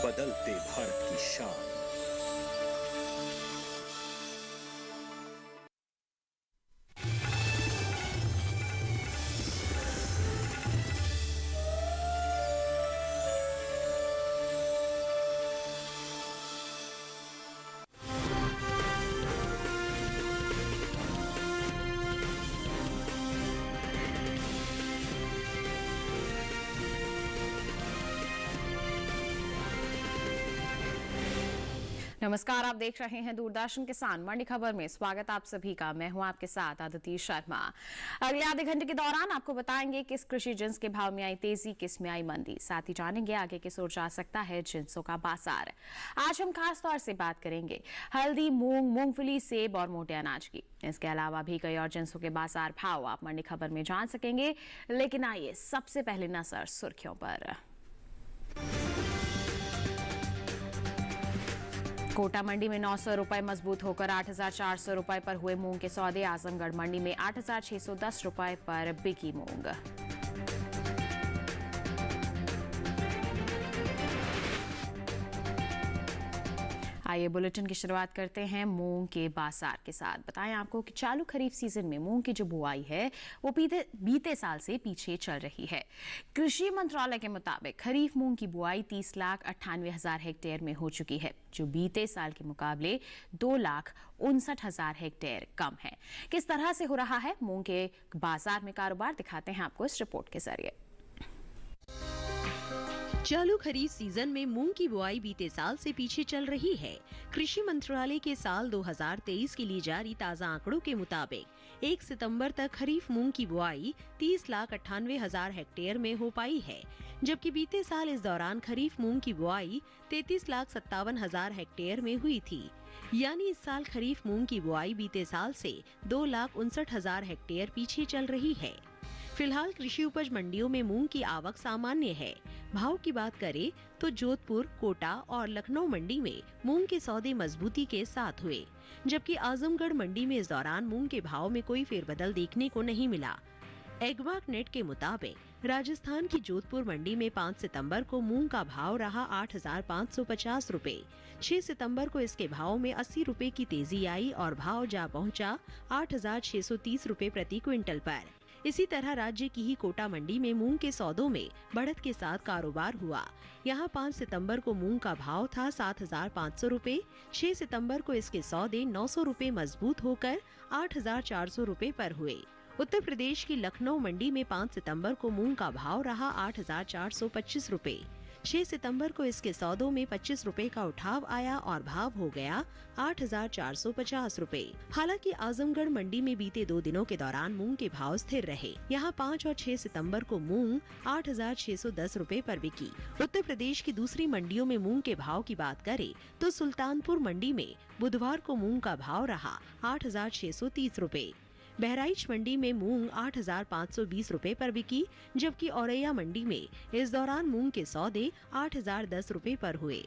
बदलते भारत की शान। नमस्कार, आप देख रहे हैं दूरदर्शन किसान मंडी खबर में। स्वागत आप सभी का। मैं हूं आपके साथ आदिति शर्मा। अगले आधे घंटे के दौरान आपको बताएंगे किस कृषि जिन्स के भाव में आई तेजी, किस में आई मंदी। साथ ही जानेंगे आगे किस ओर जा सकता है जिन्सों का बाजार। आज हम खास तौर से बात करेंगे हल्दी, मूंग, मूंगफली, सेब और मोटे अनाज की। इसके अलावा भी कई और जिन्सों के बाजार भाव आप मंडी खबर में जान सकेंगे। लेकिन आइए सबसे पहले नजर सुर्खियों पर। कोटा मंडी में 900 रुपए मजबूत होकर 8,400 रुपए पर हुए मूंग के सौदे। आजमगढ़ मंडी में 8,610 रुपए पर बिकी मूंग। आइए बुलेटिन की शुरुआत करते हैं मूंग के बाजार के साथ। बताएं आपको कि चालू खरीफ सीजन में मूंग की जो बुआई है वो बीते साल से पीछे चल रही है। कृषि मंत्रालय के मुताबिक खरीफ मूंग की बुआई 30,98,000 हेक्टेयर में हो चुकी है, जो बीते साल के मुकाबले 2,59,000 हेक्टेयर कम है। किस तरह से हो रहा है मूंग के बाजार में कारोबार, दिखाते हैं आपको इस रिपोर्ट के जरिए। चालू खरीफ सीजन में मूंग की बुआई बीते साल से पीछे चल रही है। कृषि मंत्रालय के साल 2023 के लिए जारी ताज़ा आंकड़ों के मुताबिक 1 सितंबर तक खरीफ मूंग की बुआई 30,98,000 हेक्टेयर में हो पाई है, जबकि बीते साल इस दौरान खरीफ मूंग की बुआई 33,57,000 हेक्टेयर में हुई थी। यानी इस साल खरीफ मूंग की बुआई बीते साल से 2,59,000 हेक्टेयर पीछे चल रही है। फिलहाल कृषि उपज मंडियों में मूंग की आवक सामान्य है। भाव की बात करें तो जोधपुर, कोटा और लखनऊ मंडी में मूंग के सौदे मजबूती के साथ हुए, जबकि आजमगढ़ मंडी में इस दौरान मूंग के भाव में कोई फेरबदल देखने को नहीं मिला। एग्मार्क नेट के मुताबिक राजस्थान की जोधपुर मंडी में 5 सितंबर को मूंग का भाव रहा 8,550 रुपए। 6 सितंबर को इसके भाव में 80 रुपए की तेजी आई और भाव जा पहुंचा 8,630 रुपए प्रति क्विंटल पर। इसी तरह राज्य की ही कोटा मंडी में मूंग के सौदों में बढ़त के साथ कारोबार हुआ। यहां 5 सितंबर को मूंग का भाव था 7,500 रुपए। 6 सितंबर को इसके सौदे 900 रुपए मजबूत होकर 8,400 रुपए पर हुए। उत्तर प्रदेश की लखनऊ मंडी में 5 सितंबर को मूंग का भाव रहा 8,425 रुपए। 6 सितंबर को इसके सौदों में 25 रुपए का उठाव आया और भाव हो गया 8,450 रुपए। हालांकि आजमगढ़ मंडी में बीते 2 दिनों के दौरान मूंग के भाव स्थिर रहे। यहां 5 और 6 सितंबर को मूंग 8,610 रुपए पर बिकी। उत्तर प्रदेश की दूसरी मंडियों में मूंग के भाव की बात करें तो सुल्तानपुर मंडी में बुधवार को मूंग का भाव रहा 8,630 रुपए। बहराइच मंडी में मूंग 8,520 रुपए पर बिकी, जबकि औरैया मंडी में इस दौरान मूंग के सौदे 8,010 रुपए पर हुए।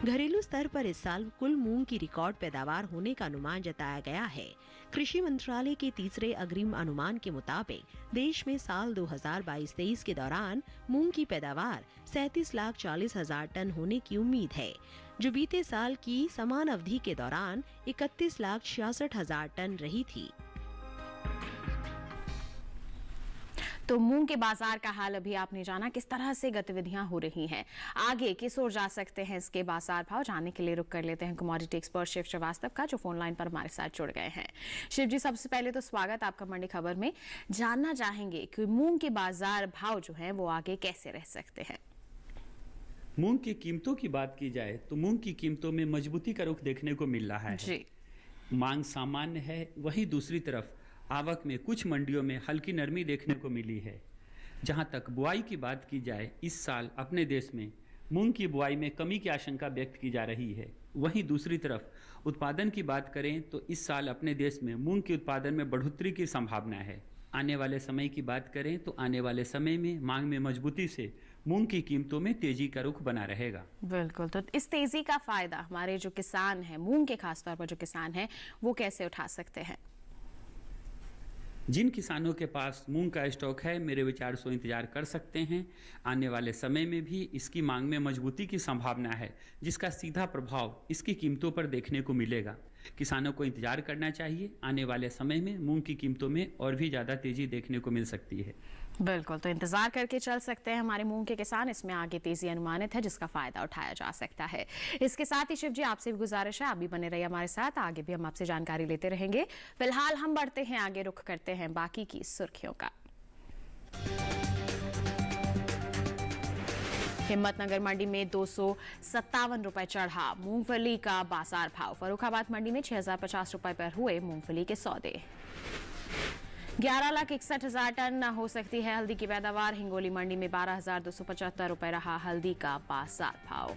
घरेलू स्तर पर इस साल कुल मूंग की रिकॉर्ड पैदावार होने का अनुमान जताया गया है। कृषि मंत्रालय के तीसरे अग्रिम अनुमान के मुताबिक देश में साल 2022-23 के दौरान मूंग की पैदावार 37,40,000 टन होने की उम्मीद है, जो बीते साल की समान अवधि के दौरान 31,66,000 टन रही थी। तो मूंग के बाजार का हाल अभी आपने जाना, किस तरह से गतिविधियां हो रही हैं। आगे किस ओर जा सकते हैं इसके बाजार भाव जानने के लिए रुक कर लेते हैं कमोडिटी एक्सपर्ट शिव श्रीवास्तव का, जो फोन लाइन पर हमारे साथ जुड़ गए हैं। शिव जी, सबसे पहले तो स्वागत आपका मंडी खबर में। जानना चाहेंगे कि मूंग के बाजार भाव जो है वो आगे कैसे रह सकते हैं। मूंग की कीमतों की बात की जाए तो मूंग की कीमतों में मजबूती का रुख देखने को मिल रहा है जी। मांग सामान्य है, वहीं दूसरी तरफ आवक में कुछ मंडियों में हल्की नरमी देखने को मिली है। जहां तक बुआई की बात की जाए, इस साल अपने देश में मूंग की बुआई में कमी की आशंका व्यक्त की जा रही है। वहीं दूसरी तरफ उत्पादन की बात करें तो इस साल अपने देश में मूंग के उत्पादन में बढ़ोतरी की संभावना है। आने वाले समय की बात करें तो आने वाले समय में मांग में मजबूती से मूंग की कीमतों में तेजी का रुख बना रहेगा। बिल्कुल, तो इस तेजी का फायदा हमारे जो किसान हैं, मूंग के खासतौर पर जो किसान हैं, वो कैसे उठा सकते हैं? जिन किसानों के पास मूंग का स्टॉक है मेरे विचार से इंतजार कर सकते हैं। आने वाले समय में भी इसकी मांग में मजबूती की संभावना है, जिसका सीधा प्रभाव इसकी कीमतों पर देखने को मिलेगा। किसानों को इंतजार करना चाहिए। आने वाले समय में मूंग की कीमतों में और भी ज़्यादा तेजी देखने को मिल सकती है। बिल्कुल, तो इंतजार करके चल सकते हैं हमारे मूंग के किसान। इसमें आगे तेजी अनुमानित है, जिसका फायदा उठाया जा सकता है। इसके साथ ही शिव जी, आपसे भी गुजारिश है, आप भी बने रहिए हमारे साथ। आगे भी हम आपसे जानकारी लेते रहेंगे। फिलहाल हम बढ़ते हैं आगे, रुख करते हैं बाकी की सुर्खियों का। हिम्मतनगर मंडी में 257 रुपए चढ़ा मूंगफली का बाजार भाव। फर्रुखाबाद मंडी में 6050 रुपए पर हुए मूंगफली के सौदे। 11,61,000 टन हो सकती है हल्दी की पैदावार। हिंगोली मंडी में 12,275 रुपए रहा हल्दी का बाजार भाव।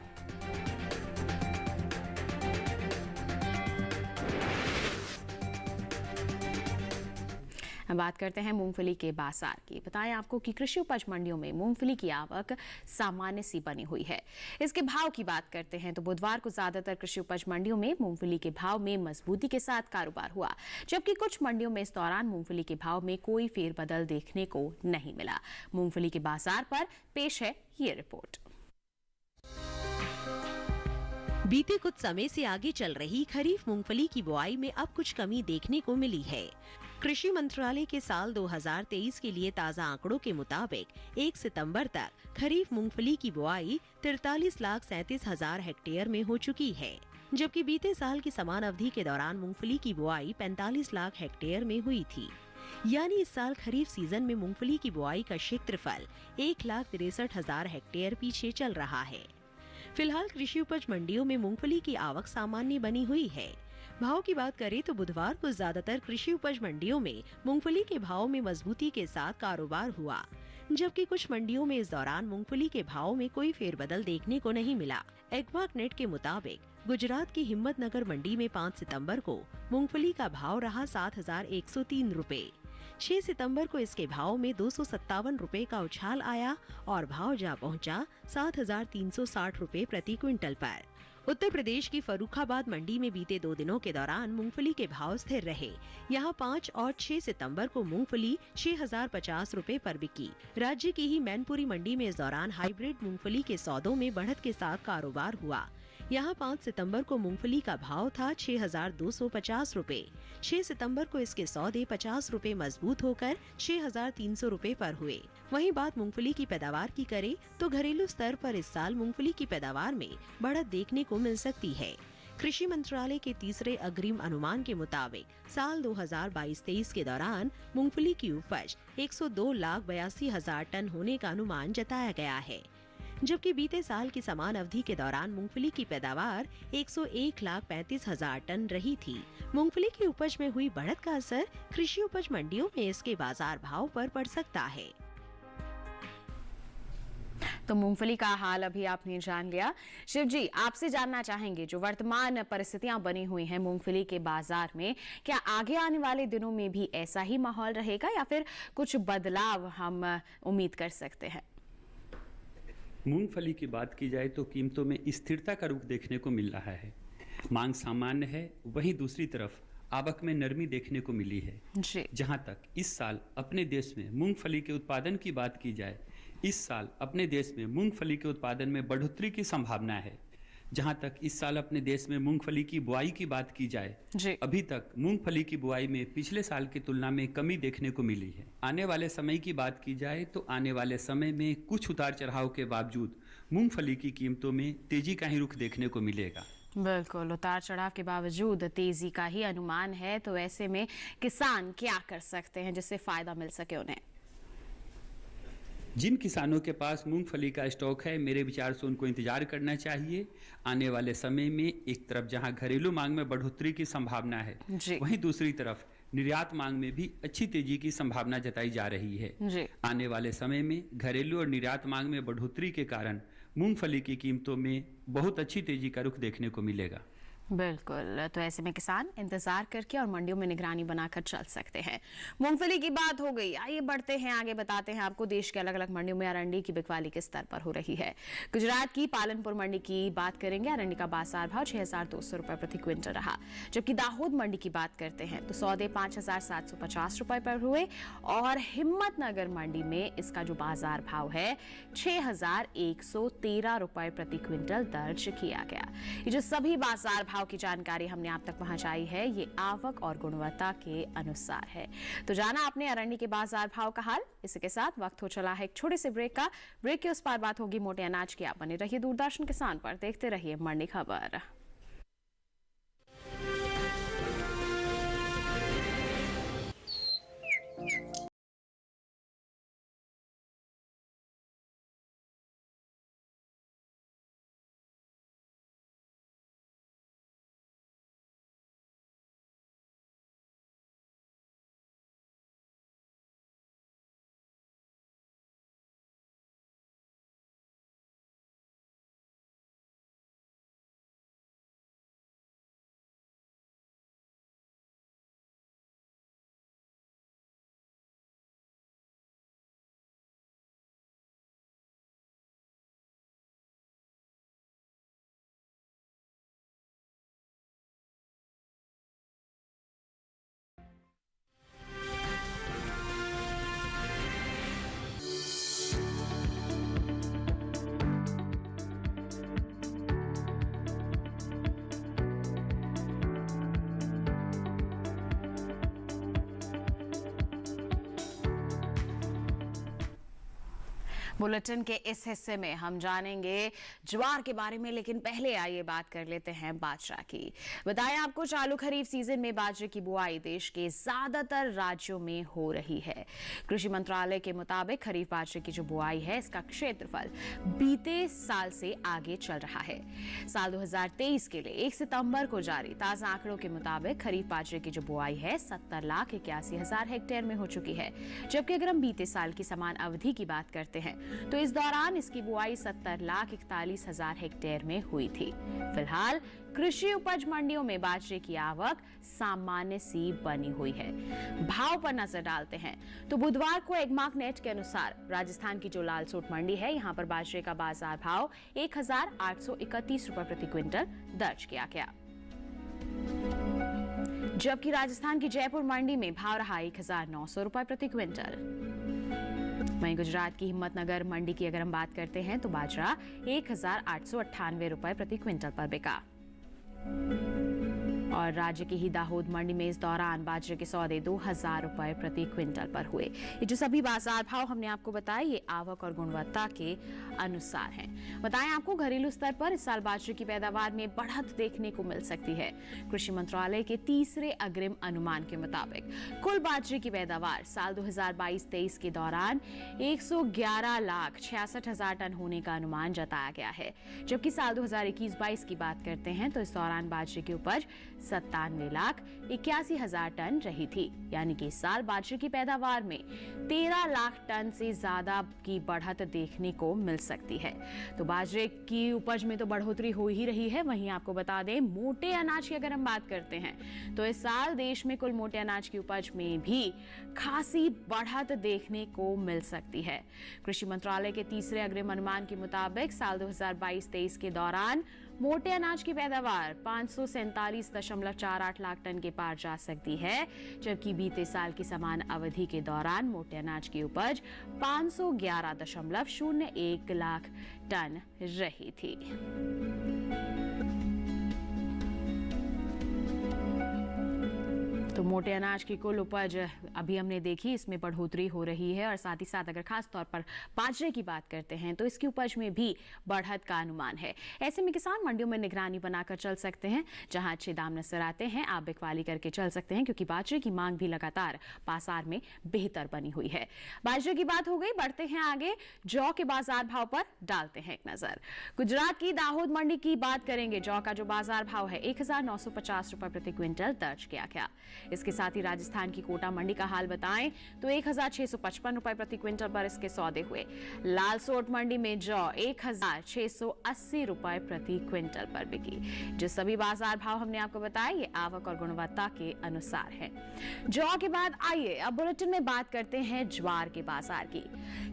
बात करते हैं मूंगफली के बाजार की। बताएं आपको कि कृषि उपज मंडियों में मूंगफली की आवक सामान्य सी बनी हुई है। इसके भाव की बात करते हैं तो बुधवार को ज्यादातर कृषि उपज मंडियों में मूंगफली के भाव में मजबूती के साथ कारोबार हुआ, जबकि कुछ मंडियों में इस दौरान मूंगफली के भाव में कोई फेरबदल देखने को नहीं मिला। मूंगफली के बाजार पर पेश है ये रिपोर्ट। बीते कुछ समय से आगे चल रही खरीफ मूंगफली की बुआई में अब कुछ कमी देखने को मिली है। कृषि मंत्रालय के साल 2023 के लिए ताज़ा आंकड़ों के मुताबिक 1 सितंबर तक खरीफ मूंगफली की बुआई 43,37,000 हेक्टेयर में हो चुकी है, जबकि बीते साल की समान अवधि के दौरान मूंगफली की बुआई 45 लाख हेक्टेयर में हुई थी। यानी इस साल खरीफ सीजन में मूंगफली की बुआई का क्षेत्रफल 1,63,000 हेक्टेयर पीछे चल रहा है। फिलहाल कृषि उपज मंडियों में मूंगफली की आवक सामान्य बनी हुई है। भाव की बात करें तो बुधवार को ज्यादातर कृषि उपज मंडियों में मूंगफली के भाव में मजबूती के साथ कारोबार हुआ, जबकि कुछ मंडियों में इस दौरान मूंगफली के भाव में कोई फेरबदल देखने को नहीं मिला। एग्वाक नेट के मुताबिक गुजरात की हिम्मतनगर मंडी में 5 सितंबर को मूंगफली का भाव रहा 7,103 रुपए। 6 सितंबर को इसके भाव में 257 रुपए का उछाल आया और भाव जा पहुंचा 7,360 रुपए प्रति क्विंटल पर। उत्तर प्रदेश की फर्रुखाबाद मंडी में बीते 2 दिनों के दौरान मूंगफली के भाव स्थिर रहे। यहां 5 और 6 सितंबर को मूंगफली 6,050 रुपए पर बिकी। राज्य की ही मैनपुरी मंडी में इस दौरान हाइब्रिड मूंगफली के सौदों में बढ़त के साथ कारोबार हुआ। यहां 5 सितंबर को मूंगफली का भाव था 6,250 रुपए। 6 सितंबर को इसके सौदे 50 रुपए मजबूत होकर 6,300 रुपए पर हुए। वहीं बात मूंगफली की पैदावार की करें तो घरेलू स्तर पर इस साल मूंगफली की पैदावार में बढ़त देखने को मिल सकती है। कृषि मंत्रालय के तीसरे अग्रिम अनुमान के मुताबिक साल 2022-23 के दौरान मूंगफली की उपज 102,82,000 टन होने का अनुमान जताया गया है, जबकि बीते साल की समान अवधि के दौरान मूंगफली की पैदावार 101,35,000 टन रही थी। मूंगफली की उपज में हुई बढ़त का असर कृषि उपज मंडियों में इसके बाजार भाव पर पड़ सकता है। तो मूंगफली का हाल अभी आपने जान लिया। शिव जी, आपसे जानना चाहेंगे जो वर्तमान परिस्थितियां बनी हुई हैं मूंगफली के बाजार में, क्या आगे आने वाले दिनों में भी ऐसा ही माहौल रहेगा या फिर कुछ बदलाव हम उम्मीद कर सकते हैं? मूंगफली की बात की जाए तो कीमतों में स्थिरता का रुख देखने को मिल रहा है। मांग सामान्य है, वहीं दूसरी तरफ आवक में नरमी देखने को मिली है जी। जहां तक इस साल अपने देश में मूंगफली के उत्पादन की बात की जाए, इस साल अपने देश में मूंगफली के उत्पादन में बढ़ोतरी की संभावना है। जहां तक इस साल अपने देश में मूंगफली की बुआई की बात की जाए, अभी तक मूंगफली की बुआई में पिछले साल की तुलना में कमी देखने को मिली है। आने वाले समय की बात की जाए तो आने वाले समय में कुछ उतार चढ़ाव के बावजूद मूंगफली की कीमतों में तेजी का ही रुख देखने को मिलेगा। बिल्कुल, उतार चढ़ाव के बावजूद तेजी का ही अनुमान है। तो ऐसे में किसान क्या कर सकते हैं जिससे फायदा मिल सके उन्हें? जिन किसानों के पास मूंगफली का स्टॉक है, मेरे विचार से उनको इंतजार करना चाहिए। आने वाले समय में एक तरफ जहां घरेलू मांग में बढ़ोतरी की संभावना है, वहीं दूसरी तरफ निर्यात मांग में भी अच्छी तेजी की संभावना जताई जा रही है। आने वाले समय में घरेलू और निर्यात मांग में बढ़ोतरी के कारण मूंगफली की कीमतों में बहुत अच्छी तेजी का रुख देखने को मिलेगा। बिल्कुल, तो ऐसे में किसान इंतजार करके और मंडियों में निगरानी बनाकर चल सकते हैं। मूंगफली की बात हो गई, आइए बढ़ते हैं आगे, बताते हैं आपको देश के अलग अलग मंडियों में अरंडी की बिकवाली किस स्तर पर हो रही है। गुजरात की पालनपुर मंडी की बात करेंगे। अरंडी का बाजार भाव 6,200 रुपए प्रति क्विंटल रहा। जबकि दाहोद मंडी की बात करते हैं तो सौदे 5,750 रुपए पर हुए और हिम्मतनगर मंडी में इसका जो बाजार भाव है 6,113 रुपए प्रति क्विंटल दर्ज किया गया। ये जो सभी बाजार भाव की जानकारी हमने आप तक पहुंचाई है, ये आवक और गुणवत्ता के अनुसार है। तो जाना आपने अरंडी के बाजार भाव का हाल। इसी के साथ वक्त हो चला है एक छोटे से ब्रेक का। ब्रेक के उस पार बात होगी मोटे अनाज की। आप बने रहिए दूरदर्शन किसान पर, देखते रहिए मंडी खबर। बुलेटिन के इस हिस्से में हम जानेंगे ज्वार के बारे में, लेकिन पहले आइए बात कर लेते हैं बाजरा की। बताएं आपको चालू खरीफ सीजन में बाजरे की बुआई देश के ज्यादातर राज्यों में हो रही है। कृषि मंत्रालय के मुताबिक खरीफ बाजरे की जो बुआई है इसका क्षेत्रफल बीते साल से आगे चल रहा है। साल 2023 के लिए 1 सितंबर को जारी ताजा आंकड़ों के मुताबिक खरीफ बाजरे की जो बुआई है 70,81,000 हेक्टेयर में हो चुकी है। जबकि अगर हम बीते साल की समान अवधि की बात करते हैं तो इस दौरान इसकी बुआई 70,41,000 हेक्टेयर में हुई थी। फिलहाल कृषि उपज मंडियों में बाजरे की आवक सामान्य सी बनी हुई है। भाव पर नजर डालते हैं तो बुधवार को एग्मार्क नेट के अनुसार राजस्थान की जो लालसोट मंडी है, यहां पर बाजरे का बाजार भाव 1,831 रुपए प्रति क्विंटल दर्ज किया गया। जबकि राजस्थान की जयपुर मंडी में भाव रहा 1,900 रुपए प्रति क्विंटल। वहीं गुजरात की हिम्मतनगर मंडी की अगर हम बात करते हैं तो बाजरा 1,898 रुपए प्रति क्विंटल पर बिका। और राज्य की ही दाहोद मंडी में इस दौरान बाजरे के सौदे 2,000 रुपए प्रति क्विंटल पर हुए। ये जो सभी बाजार भाव हमने आपको बताए ये आवक और गुणवत्ता के अनुसार हैं। बताएं आपको घरेलू स्तर पर इस साल बाजरे की पैदावार में बढ़त देखने को मिल सकती है। कृषि मंत्रालय के तीसरे अग्रिम अनुमान के मुताबिक कुल बाजरे की पैदावार साल 2022-23 के दौरान 111,66,000 टन होने का अनुमान जताया गया है। जबकि साल 2021-22 की बात करते हैं तो इस दौरान बाजरे की उपज 97,81,000 टन रही थी। यानी कि इस साल बाजरे की पैदावार में 13 लाख टन से ज्यादा की बढ़त देखने को मिल सकती है। तो बाजरे की उपज में तो बढ़ोतरी हो ही रही है। वहीं आपको बता दें मोटे अनाज की अगर हम बात करते हैं तो इस साल देश में कुल मोटे अनाज की उपज में भी खासी बढ़त देखने को मिल सकती है। कृषि मंत्रालय के तीसरे अग्रिम अनुमान के मुताबिक साल 2022-23 के दौरान मोटे अनाज की पैदावार 547.48 लाख टन के पार जा सकती है। जबकि बीते साल की समान अवधि के दौरान मोटे अनाज की उपज 511.01 लाख टन रही थी। तो मोटे अनाज की कुल उपज अभी हमने देखी, इसमें बढ़ोतरी हो रही है। और साथ ही साथ अगर खास तौर पर बाजरे की बात करते हैं तो इसकी उपज में भी बढ़त का अनुमान है। ऐसे में किसान मंडियों में निगरानी बनाकर चल सकते हैं। जहां अच्छे दाम नजर आते हैं आप बिकवाली करके चल सकते हैं, क्योंकि बाजरे की मांग भी लगातार बाजार में बेहतर बनी हुई है। बाजरे की बात हो गई, बढ़ते हैं आगे जौ के बाजार भाव पर डालते हैं एक नजर। गुजरात की दाहोद मंडी की बात करेंगे। जौ का जो बाजार भाव है 1,950 रुपए प्रति क्विंटल दर्ज किया गया। इसके इसके साथ ही राजस्थान की कोटा मंडी का हाल बताएं तो 1655 रुपए प्रति क्विंटल पर इसके सौदे हुए। लालसोट मंडी में जौ 1680 रुपए प्रति क्विंटल पर बिकी। जो सभी बाजार भाव हमने आपको बताया ये आवक और गुणवत्ता के अनुसार है। जौ के बाद आइए अब बुलेटिन में बात करते हैं ज्वार के बाजार की।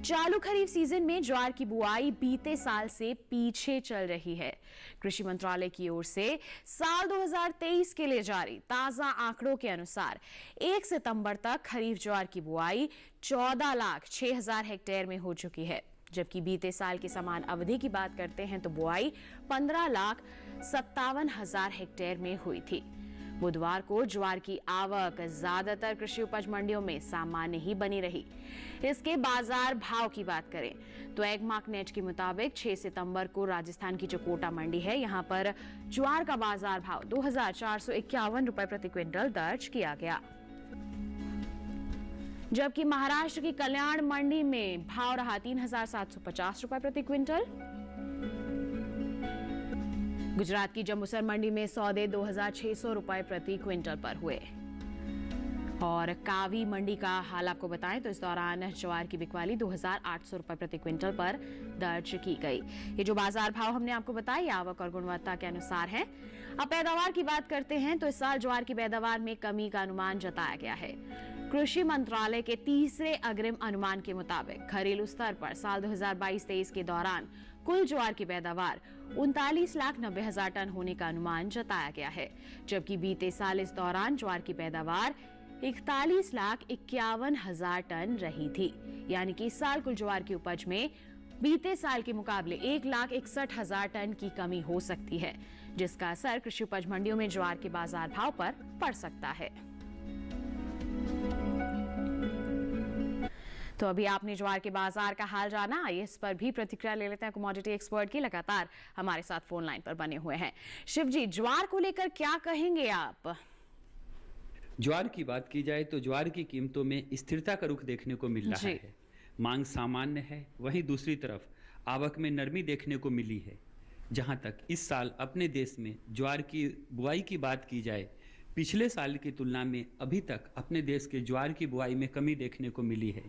चालू खरीफ सीजन में ज्वार की बुआई बीते साल से पीछे चल रही है। कृषि मंत्रालय की ओर से साल 2023 के लिए जारी ताजा आंकड़ों के अनुसार 1 सितंबर तक खरीफ ज्वार की बुआई 14,06,000 हेक्टेयर में हो चुकी है, जबकि बीते साल की समान अवधि की बात करते हैं तो बुआई 15,57,000 हेक्टेयर में हुई थी। बुधवार को ज्वार की आवक ज्यादातर कृषि उपज मंडियों में सामान्य ही बनी रही। इसके बाजार भाव की बात करें तो एगमार्क नेट के मुताबिक 6 सितंबर को राजस्थान की जो कोटा मंडी है यहां पर ज्वार का बाजार भाव 2,451 रुपए प्रति क्विंटल दर्ज किया गया, जबकि महाराष्ट्र की कल्याण मंडी में भाव रहा 3,750 रुपए प्रति क्विंटल। गुजरात की जम्बूसर मंडी में सौदे 2,600 रुपए प्रति क्विंटल पर हुए। और कावी मंडी का हाल आपको बताएं तो इस दौरान ज्वार की बिकवाली 2,800 रुपए प्रति क्विंटल पर दर्ज की गई। ये जो बाजार भाव हमने आपको बताया आवक और गुणवत्ता के अनुसार है। अब पैदावार की बात करते हैं तो इस साल ज्वार की पैदावार में कमी का अनुमान जताया गया है। कृषि मंत्रालय के तीसरे अग्रिम अनुमान के मुताबिक घरेलू स्तर पर साल 2022-23 के दौरान कुल ज्वार की पैदावार 39,90,000 टन होने का अनुमान जताया गया है, जबकि बीते साल इस दौरान ज्वार की पैदावार 41,51,000 टन रही थी। यानी कि इस साल कुल ज्वार की उपज में बीते साल के मुकाबले 1,61,000 टन की कमी हो सकती है, जिसका असर कृषि उपज मंडियों में ज्वार के बाजार भाव पर पड़ सकता है। तो अभी आपने ज्वार के बाजार का हाल जाना, आइए इस पर भी प्रतिक्रिया ले लेते हैं कमोडिटी एक्सपर्ट की। लगातार हमारे साथ फोन लाइन पर बने हुए हैं। शिव जी, ज्वार को लेकर क्या कहेंगे आप? ज्वार की बात की जाए तो ज्वार की कीमतों में स्थिरता का रुख देखने को मिल रहा है। मांग सामान्य है, वहीं दूसरी तरफ आवक में नरमी देखने को मिली है। जहां तक इस साल अपने देश में ज्वार की बुआई की बात की जाए, पिछले साल की तुलना में अभी तक अपने देश के ज्वार की बुआई में कमी देखने को मिली है।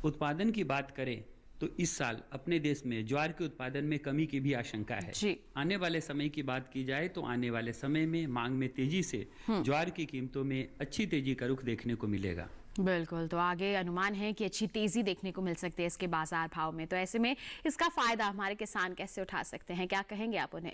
उत्पादन की बात करें तो इस साल अपने देश में ज्वार के उत्पादन में कमी की भी आशंका है। आने वाले समय की बात की जाए तो आने वाले समय में मांग में तेजी से ज्वार की कीमतों में अच्छी तेजी का रुख देखने को मिलेगा। बिल्कुल, तो आगे अनुमान है कि अच्छी तेजी देखने को मिल सकती है इसके बाजार भाव में। तो ऐसे में इसका फायदा हमारे किसान कैसे उठा सकते हैं, क्या कहेंगे आप उन्हें?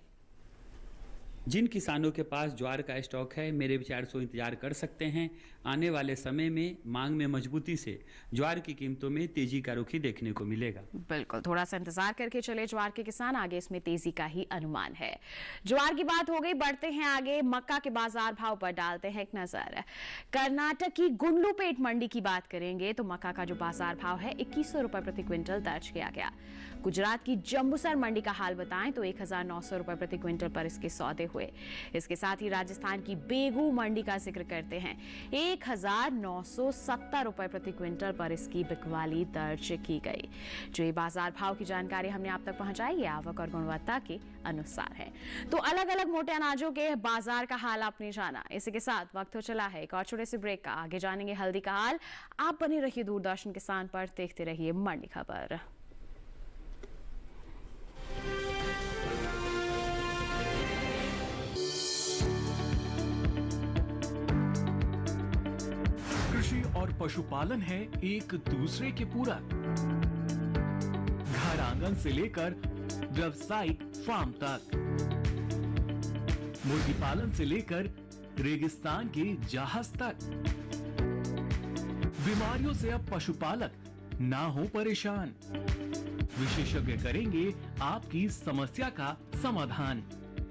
जिन किसानों के पास ज्वार का स्टॉक है, मेरे विचार से इंतजार कर सकते हैं। आने वाले समय में मांग में मजबूती से ज्वार की कीमतों में तेजी का रुख ही देखने को मिलेगा। बिल्कुल, थोड़ा सा इंतजार करके चले ज्वार के किसान, आगे इसमें तेजी का ही अनुमान है। ज्वार की बात हो गई, बढ़ते हैं आगे मक्का के बाजार भाव पर डालते हैं एक नजर। कर्नाटक की गुंडलुपेट मंडी की बात करेंगे तो मक्का का जो बाजार भाव है 2100 रुपए प्रति क्विंटल दर्ज किया गया। गुजरात की जम्बूसर मंडी का हाल बताएं तो 1,900 रुपए प्रति क्विंटल पर इसके सौदे हुए। इसके साथ ही राजस्थान की बेगू मंडी का जिक्र करते हैं, 1,970 रुपए प्रति क्विंटल पर इसकी बिकवाली दर्ज की गई। जो ये बाजार भाव की जानकारी हमने आप तक पहुंचाई, ये आवक और गुणवत्ता के अनुसार है। तो अलग अलग मोटे अनाजों के बाजार का हाल आपने जाना। इसी के साथ वक्त हो चला है एक और छोटे से ब्रेक का। आगे जानेंगे हल्दी का हाल। आप बने रहिए दूरदर्शन किसान पर, देखते रहिए मंडी खबर। कृषि और पशुपालन है एक दूसरे के पूरक। घर आंगन से लेकर व्यावसायिक फार्म तक, मुर्गी पालन से लेकर रेगिस्तान के जहाज तक। बीमारियों से अब पशुपालक ना हो परेशान। विशेषज्ञ करेंगे आपकी समस्या का समाधान।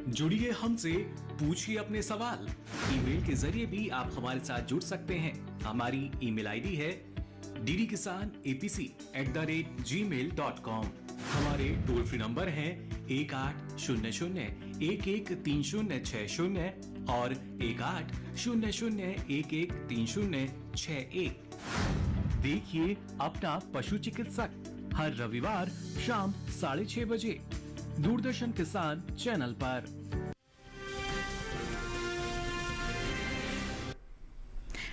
जुड़िए हमसे, पूछिए अपने सवाल। ईमेल के जरिए भी आप हमारे साथ जुड़ सकते हैं। हमारी ईमेल आईडी है ddkisanapc@gmail.com। हमारे टोल फ्री नंबर हैं 1800-113060 और 1800-113061। देखिए अपना पशु चिकित्सक हर रविवार शाम 6:30 बजे दूरदर्शन किसान चैनल पर।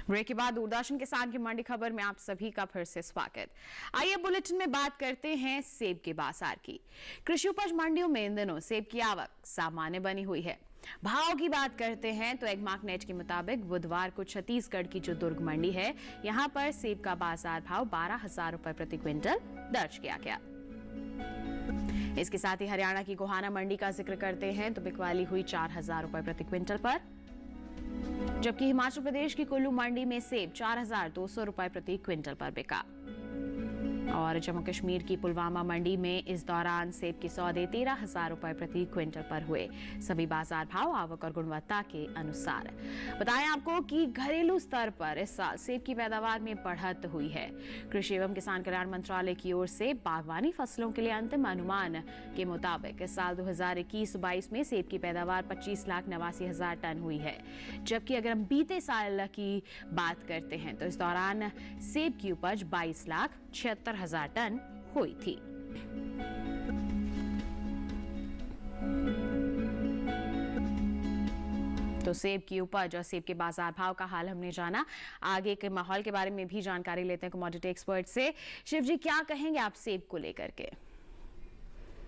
ब्रेक के बाद दूरदर्शन किसान की मंडी खबर में आप सभी का फिर से स्वागत। आइए बुलेटिन में बात करते हैं सेब के बाजार की। कृषि उपज मंडियों में इन दिनों सेब की आवक सामान्य बनी हुई है। भाव की बात करते हैं तो एगमार्क नेट के मुताबिक बुधवार को छत्तीसगढ़ की जो दुर्ग मंडी है, यहां पर सेब का बाजार भाव 12,000 रुपए प्रति क्विंटल दर्ज किया गया। इसके साथ ही हरियाणा की गोहाना मंडी का जिक्र करते हैं तो बिकवाली हुई 4,000 रुपए प्रति क्विंटल पर, जबकि हिमाचल प्रदेश की कुल्लू मंडी में सेब 4,200 रुपए प्रति क्विंटल पर बिका। और जम्मू कश्मीर की पुलवामा मंडी में इस दौरान सेब के सौदे 13,000 रुपए प्रति क्विंटल पर हुए। सभी बाजार भाव आवक और गुणवत्ता के अनुसार। बताएं आपको कि घरेलू स्तर पर इस साल सेब की पैदावार में बढ़त हुई है। कृषि एवं किसान कल्याण मंत्रालय की ओर से बागवानी फसलों के लिए अंतिम अनुमान के मुताबिक इस साल 2021-22 में सेब की पैदावार 25,89,000 टन हुई है, जबकि अगर हम बीते साल की बात करते हैं तो इस दौरान सेब की उपज 22,76,000 टन हुई थी। तो सेब की उपज और सेब के बाजार भाव का हाल हमने जाना। आगे के माहौल के बारे में भी जानकारी लेते हैं कमोडिटी एक्सपर्ट से। शिव जी, क्या कहेंगे आप सेब को लेकर के?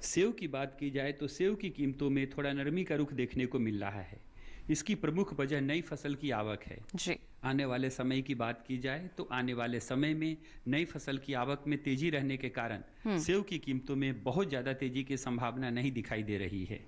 सेव की बात की जाए तो सेव की कीमतों में थोड़ा नरमी का रुख देखने को मिल रहा है। इसकी प्रमुख वजह नई फसल की आवक है जी। आने वाले समय की बात की जाए तो आने वाले समय में नई फसल की आवक में तेजी रहने के कारण सेव की कीमतों में बहुत ज़्यादा तेजी की संभावना नहीं दिखाई दे रही है।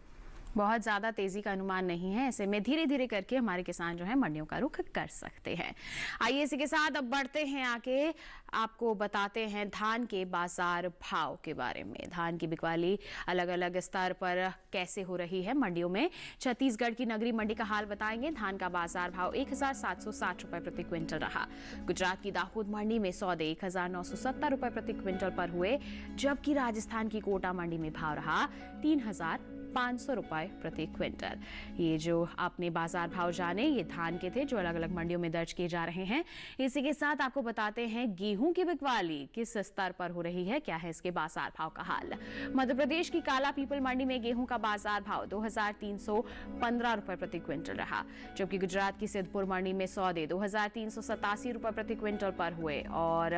बहुत ज्यादा तेजी का अनुमान नहीं है। ऐसे में धीरे धीरे करके हमारे किसान जो है मंडियों का रुख कर सकते हैं। आइए इसी के साथ अब बढ़ते हैं आगे, आपको बताते हैं धान के बाजार भाव के बारे में। धान की बिकवाली अलग अलग स्तर पर कैसे हो रही है मंडियों में। छत्तीसगढ़ की नगरी मंडी का हाल बताएंगे। धान का बाजार भाव 1,760 रुपए प्रति क्विंटल रहा। गुजरात की दाहोद मंडी में सौदे 1,970 रुपए प्रति क्विंटल पर हुए, जबकि राजस्थान की कोटा मंडी में भाव रहा 3,500 रुपए प्रति क्विंटल। ये जो आपने बाजार भाव जाने, ये धान के थे जो अलग अलग मंडियों में दर्ज किए जा रहे हैं। इसी के साथ आपको बताते हैं गेहूं की बिकवाली किस स्तर पर हो रही है, क्या है इसके बाजार भाव का हाल। मध्य प्रदेश की काला पीपल मंडी में गेहूं का बाजार भाव 2,315 रुपए प्रति क्विंटल रहा, जबकि गुजरात की सिद्धपुर मंडी में सौदे 2,387 रुपए प्रति क्विंटल पर हुए और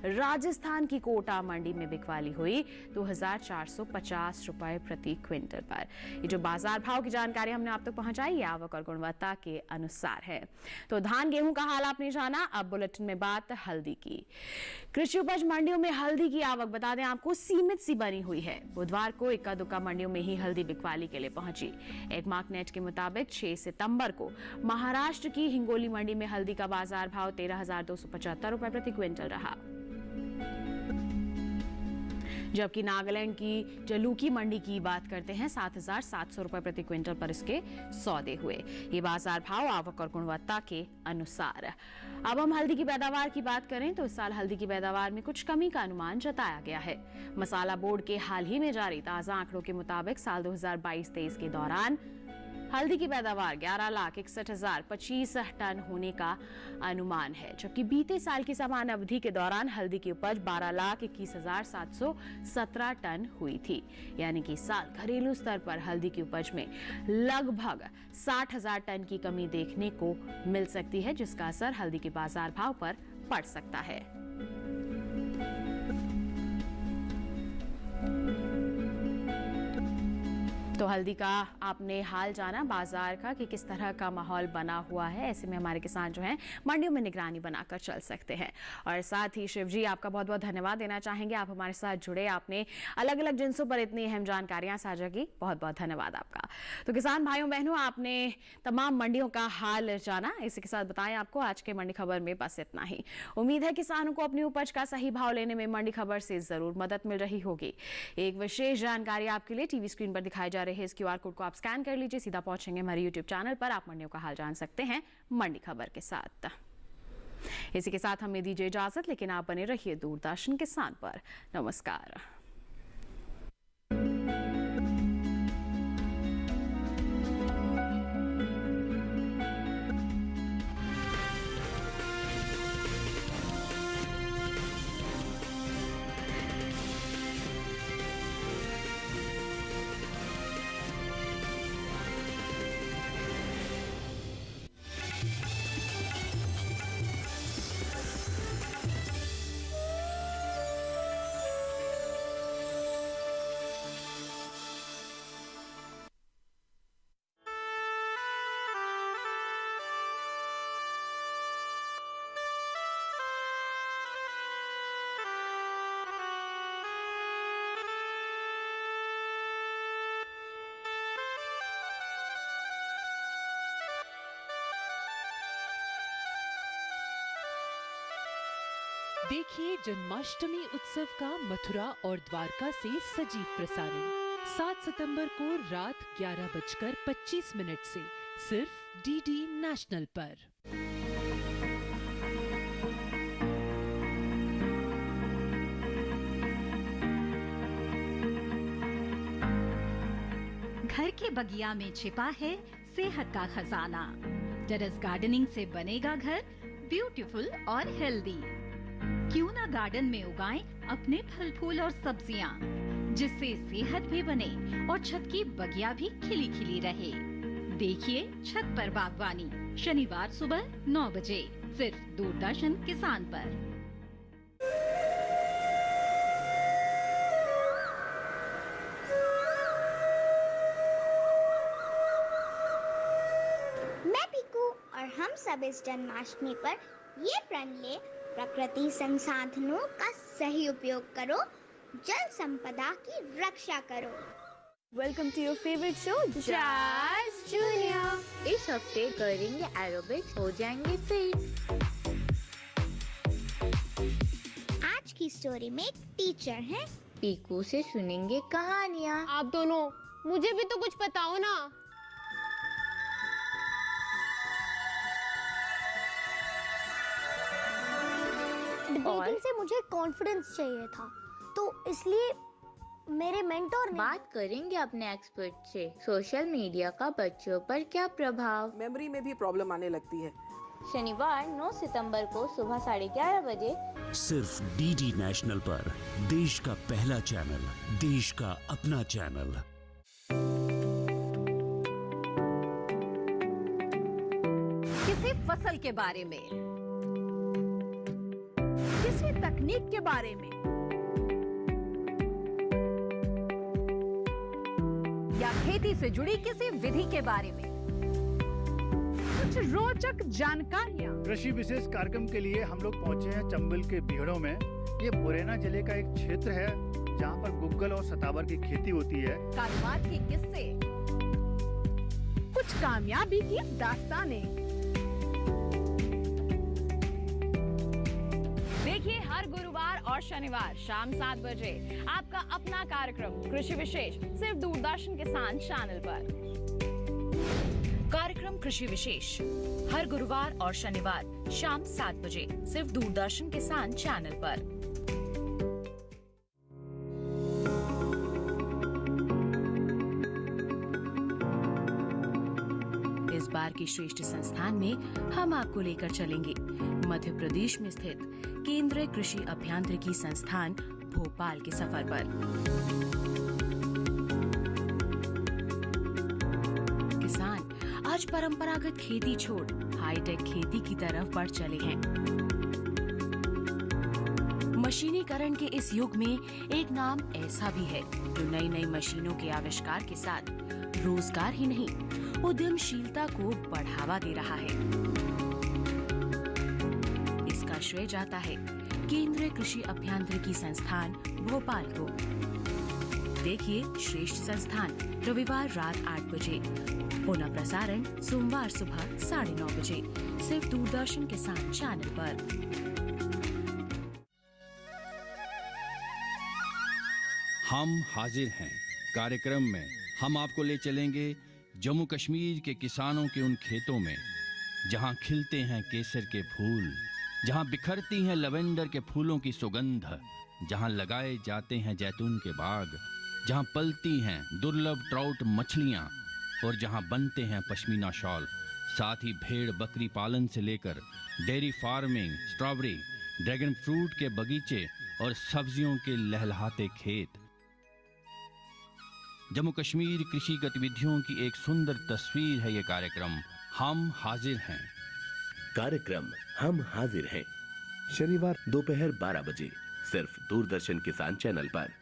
राजस्थान की कोटा मंडी में बिकवाली हुई 2,450 रुपए प्रति क्विंटल पर। ये जो बाजार भाव की जानकारी हमने आप तक पहुंचाई, आवक और गुणवत्ता के अनुसार है। तो धान गेहूं का हाल आपने जाना। अब बुलेटिन में बात हल्दी की। कृषि उपज मंडियों में हल्दी की आवक बता दें आपको सीमित सी बनी हुई है। बुधवार को इक्का दुक्का मंडियों में ही हल्दी बिकवाली के लिए पहुंची। एगमार्क नेट के मुताबिक 6 सितंबर को महाराष्ट्र की हिंगोली मंडी में हल्दी का बाजार भाव 13,275 रुपए प्रति क्विंटल रहा, जबकि नागालैंड की जलूकी मंडी की बात करते हैं 7,700 रुपए प्रति क्विंटल पर इसके सौदे हुए। ये बाजार भाव आवक और गुणवत्ता के अनुसार। अब हम हल्दी की पैदावार की बात करें तो इस साल हल्दी की पैदावार में कुछ कमी का अनुमान जताया गया है। मसाला बोर्ड के हाल ही में जारी ताजा आंकड़ों के मुताबिक साल 2022-23 के दौरान हल्दी की पैदावार 11,61,025 टन होने का अनुमान है, जबकि बीते साल की समान अवधि के दौरान हल्दी की उपज 12,21,717 टन हुई थी। यानी कि इस साल घरेलू स्तर पर हल्दी की उपज में लगभग 60,000 टन की कमी देखने को मिल सकती है, जिसका असर हल्दी के बाजार भाव पर पड़ सकता है। तो हल्दी का आपने हाल जाना बाजार का कि किस तरह का माहौल बना हुआ है। ऐसे में हमारे किसान जो हैं मंडियों में निगरानी बनाकर चल सकते हैं। और साथ ही शिव जी, आपका बहुत बहुत धन्यवाद देना चाहेंगे। आप हमारे साथ जुड़े, आपने अलग अलग जिनसों पर इतनी अहम जानकारियां साझा की, बहुत बहुत धन्यवाद आपका। तो किसान भाइयों बहनों, आपने तमाम मंडियों का हाल जाना। इसी के साथ बताएं आपको आज के मंडी खबर में बस इतना ही। उम्मीद है किसानों को अपनी उपज का सही भाव लेने में मंडी खबर से जरूर मदद मिल रही होगी। एक विशेष जानकारी आपके लिए टीवी स्क्रीन पर दिखाई जा रहे हैं। इस क्यूआर कोड को आप स्कैन कर लीजिए, सीधा पहुंचेंगे हमारे यूट्यूब चैनल पर। आप मंडियों का हाल जान सकते हैं मंडी खबर के साथ। इसी के साथ हमें दीजिए इजाजत, लेकिन आप बने रहिए दूरदर्शन किसान पर। नमस्कार। देखिए जन्माष्टमी उत्सव का मथुरा और द्वारका से सजीव प्रसारण 7 सितंबर को रात 11:25 से सिर्फ डीडी नेशनल पर। घर के बगिया में छिपा है सेहत का खजाना। टेरेस गार्डनिंग से बनेगा घर ब्यूटीफुल और हेल्दी। क्यों ना गार्डन में उगाएं अपने फल फूल और सब्जियां, जिससे सेहत भी बने और छत की बगिया भी खिली खिली रहे। देखिए छत पर बागवानी शनिवार सुबह 9 बजे सिर्फ दूरदर्शन किसान पर। मैं पीकू और हम सब इस जन्माष्टमी पर ये प्रण ले, प्रकृति संसाधनों का सही उपयोग करो, जल संपदा की रक्षा करो। Welcome to your favourite show Jazz Junior. इस हफ्ते करेंगे एरोबिक्स, हो जाएंगे फिट। आज की स्टोरी में एक टीचर है, पीकू से सुनेंगे कहानियाँ। आप दोनों मुझे भी तो कुछ बताओ ना। डिबेटिंग से मुझे कॉन्फिडेंस चाहिए था, तो इसलिए मेरे मेंटोर ने बात करेंगे अपने एक्सपर्ट से, सोशल मीडिया का बच्चों पर क्या प्रभाव। मेमोरी में भी प्रॉब्लम आने लगती है। शनिवार 9 सितंबर को सुबह 11:30 बजे सिर्फ डीडी नेशनल पर, देश का पहला चैनल, देश का अपना चैनल। किसी फसल के बारे में, किसी तकनीक के बारे में, या खेती से जुड़ी किसी विधि के बारे में कुछ रोचक जानकारियाँ। कृषि विशेष कार्यक्रम के लिए हम लोग पहुँचे हैं चंबल के बीहड़ों में। ये मुरैना जिले का एक क्षेत्र है जहाँ पर गुग्गल और सतावर की खेती होती है। कारोबार के किस्से, कुछ कामयाबी की दास्तानें। देखिए हर गुरुवार और शनिवार शाम 7 बजे आपका अपना कार्यक्रम कृषि विशेष सिर्फ दूरदर्शन किसान चैनल पर। कार्यक्रम कृषि विशेष हर गुरुवार और शनिवार शाम 7 बजे सिर्फ दूरदर्शन किसान चैनल पर। इस बार की श्रेष्ठ संस्थान में हम आपको लेकर चलेंगे मध्य प्रदेश में स्थित केंद्रीय कृषि अभियांत्रिकी संस्थान भोपाल के सफर पर। किसान आज परंपरागत खेती छोड़ हाईटेक खेती की तरफ बढ़ चले हैं। मशीनीकरण के इस युग में एक नाम ऐसा भी है जो नई नई मशीनों के आविष्कार के साथ रोजगार ही नहीं उद्यमशीलता को बढ़ावा दे रहा है। इसका श्रेय जाता है केंद्रीय कृषि अभियांत्रिकी संस्थान भोपाल को। देखिए श्रेष्ठ संस्थान रविवार रात 8 बजे, पुनः प्रसारण सोमवार सुबह 9:30 बजे सिर्फ दूरदर्शन किसान चैनल पर। हम हाजिर हैं कार्यक्रम में हम आपको ले चलेंगे जम्मू कश्मीर के किसानों के उन खेतों में जहां खिलते हैं केसर के फूल, जहां बिखरती हैं लवेंडर के फूलों की सुगंध, जहां लगाए जाते हैं जैतून के बाग, जहां पलती हैं दुर्लभ ट्राउट मछलियां और जहां बनते हैं पश्मीना शॉल। साथ ही भेड़ बकरी पालन से लेकर dairy farming, strawberry, dragon fruit के बगीचे और सब्जियों के लहलहाते खेत। जम्मू कश्मीर कृषि गतिविधियों की एक सुंदर तस्वीर है ये कार्यक्रम हम हाजिर हैं। कार्यक्रम हम हाजिर हैं शनिवार दोपहर 12 बजे सिर्फ दूरदर्शन किसान चैनल पर।